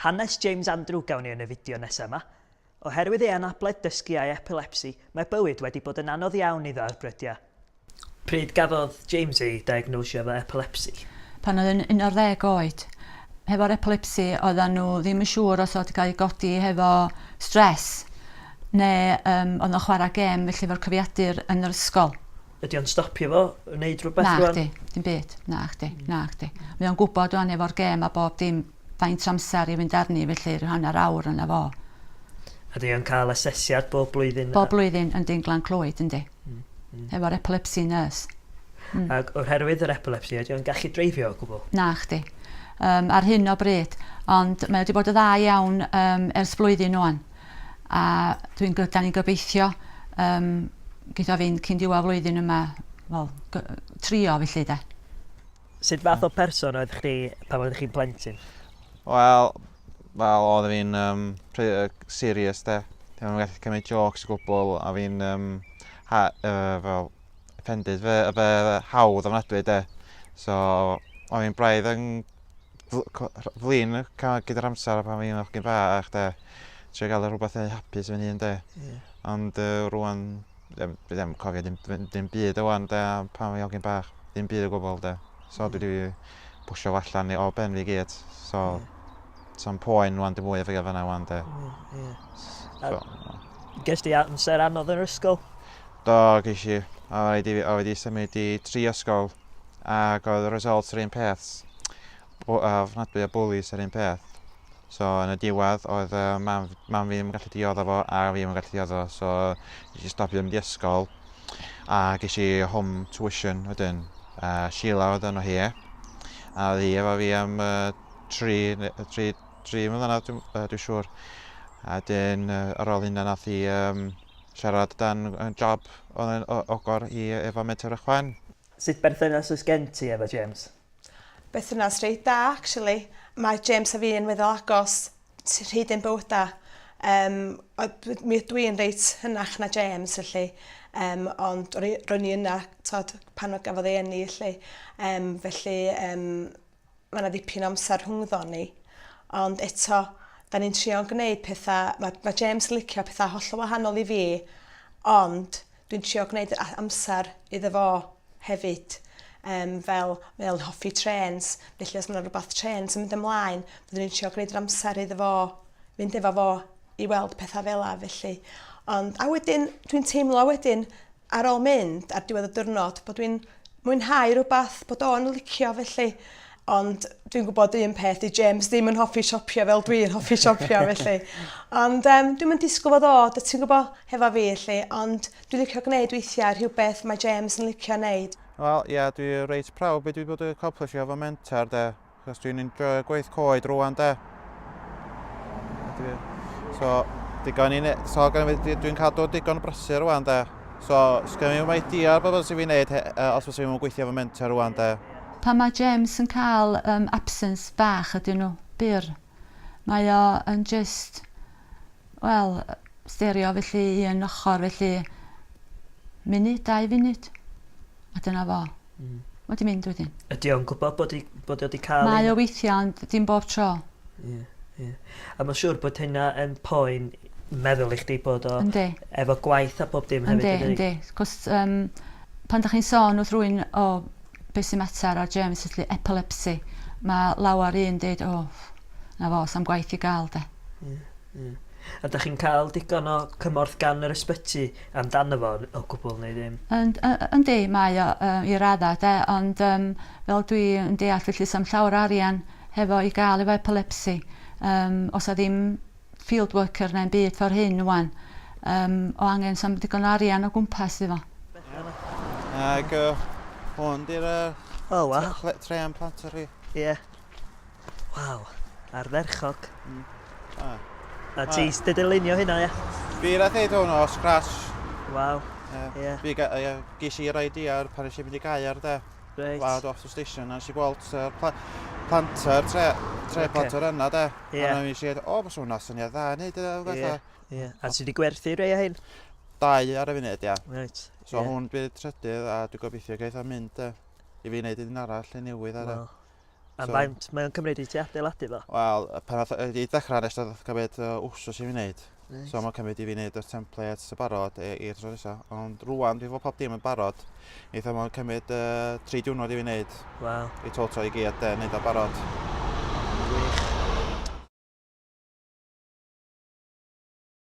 Hanes James Andrew gawn ni yn y fideo nesaf yma. Oherwydd ei anabledd dysgu a epilepsi, mae bywyd wedi bod yn anodd iawn iddo ar brydiau. Pryd gafodd James ei diagnosio efo epilepsi? Pan oedd yn 11 oed. Hefo'r epilepsi, oedden nhw ddim yn siŵr os oedd cael ei godi hefo stress neu oedd nhw'n chwarae gêm felly efo'r cyfiadur yn yr ysgol. Ydy o'n stopio fo, wneud rhywbeth rwan? Na chdi, dim byd, na chdi. Mae o'n gwybod rwan efo'r gêm a bob dim faint amser i fynd arni felly hanner awr yna fo. Ydy o'n cael asesiad bob blwyddyn? Bob blwyddyn yn Dyn Clywed, yndi. Efo'r epilepsi nurse. Ac oherwydd yr epilepsi, ydy o'n gallu dreifio o gwbl? Na chdi. Ar hyn o bryd, ond mae wedi bod yn dda iawn ers blwyddyn o'n. A da ni'n gobeithio gyda fi'n cyn diwedd flwyddyn yma, trio felly de. Sut fath o person oedd chdi pan oedd chi'n plentyn? Wel, oedd fi'n serious de. Dwi'n gallu cymryd jokes o gwbl a fi'n offended fe hawdd ofnadwy de. So, oedd fi'n braidd yn flin gyda'r amser pan fi'n ochgyn bach de. Trio gael rhywbeth yn hapus fy'n hun de. Ond rwan, ddim cofio dim byd o wan de, pan fi'n ochgyn bach, dim byd o gwbl de. So dwi wedi pwysio allan o ben fi gyd. So, so'n poen wan dim mwy o fi fanna wan de. Ges di amser anodd yn yr ysgol? Do, ges i. A wedi symud i 3 ysgol. Ac oedd y results yr un peth. Ofnadwy o bullies yr un peth. So, yn y diwedd, oedd mam fi ddim yn gallu dioddo fo a fi ddim yn gallu dioddo. So, ges i stopio mynd i ysgol. A ges i home tuition wedyn. Sheila oedd yno hi. A ddi efo fi am 3 mlynedd, dwi'n siŵr. A dyn ar ôl hynna nath i siarad dan job ogor i efo mentor ychwan. Sut berthynas oes gen ti efo James? Berthynas reit da, actually. Mae James a fi yn weddol agos hyd yn bywyda. Mi ydw i'n reit hynach na James, felly. Ond ro'n i yna pan o gafodd ei enni, felly. Felly, mae yna ddipyn o amser rhwngddo ni. Ond eto, da ni'n trio gwneud pethau, mae James yn licio pethau hollol wahanol i fi, ond dwi'n trio gwneud amser iddo fo hefyd. Fel hoffi trens, felly os mae yna rhywbeth trens yn mynd ymlaen, byddwn ni'n trio gwneud yr amser iddo fo, fynd efo fo i weld pethau fel la, felly. Ond, a wedyn, dwi'n teimlo wedyn, ar ôl mynd, ar diwedd y diwrnod, bod dwi'n mwynhau rhywbeth, bod o'n licio, felly. Ond dwi'n gwybod un peth i James ddim yn hoffi siopio fel dwi'n hoffi siopio, felly. Ond dwi'n mynd disgwyl fod o, ti'n gwybod, hefo fi, felly. Ond dwi'n licio gwneud weithiau rhywbeth mae James yn licio wneud. Wel, ie, dwi'n reit prawd beth dwi'n bod yn accomplishio efo mentor, de. Chos dwi'n enjoy gweith coed rwan, de. So, dwi'n cadw digon o brysur rwan, de. So, sgyn i'n idea ar bobl sy'n fi'n neud os fes i'n gweithio efo mentor rwan, de. Pan mae James yn cael absence bach ydyn nhw, byr, mae o yn just, stereo felly un ochr, felly munud, 2 funud. A dyna fo. Mae di mynd wedyn. Ydy o'n gwybod bod o wedi cael... Mae o weithio, ond dim bob tro. A mae'n siŵr bod hynna yn poen meddwl i chdi bod o efo gwaith a bob dim hefyd. Yndi. Cos pan da chi'n sôn wrth rwy'n o beth sy'n mater ar James, felly epilepsy, mae lawar un dweud, na fo, sam gwaith i gael, de. A da chi'n cael digon o cymorth gan yr ysbyty amdano fo o gwbl neu ddim? Yndi, mae o i raddau, de, ond fel dwi'n deall, felly sam llawer arian hefo i gael efo epilepsy. Os a ddim field worker neu'n byd ffordd hyn wan, o angen sam digon arian o gwmpas iddo. Ag hwn di'r tren planter fi. Ie. Waw, ardderchog. A ti dydylunio hynna, ie? Fi rath eid hwn o scratch. Waw, ie. Fi ges i'r idea pan eisiau mynd i Gaer, de. Reit. Lawr off the station, a eisiau gweld planter, tre planter yna, de. A mi eisiau dweud, bys hwnna syniad dda, neud yna. Ie. A ti wedi gwerthu rei o hyn? 2 ar y funud, ia. Reit. So hwn bydd trydydd a dwi'n gobeithio gaeth o mynd, I fi wneud un arall yn newydd ar y. Am faint mae'n cymryd i ti adeiladu fo? Wel, pan i ddechrau nes oedd cymryd wsos i fi wneud. Nice. So mae'n cymryd i fi wneud y templates y barod i'r tro nesa. Ond rwan dwi fod pob dim yn barod. Eithaf mae'n cymryd 3 diwrnod i fi wneud. Wow. I total i gyd wneud o barod. Wych.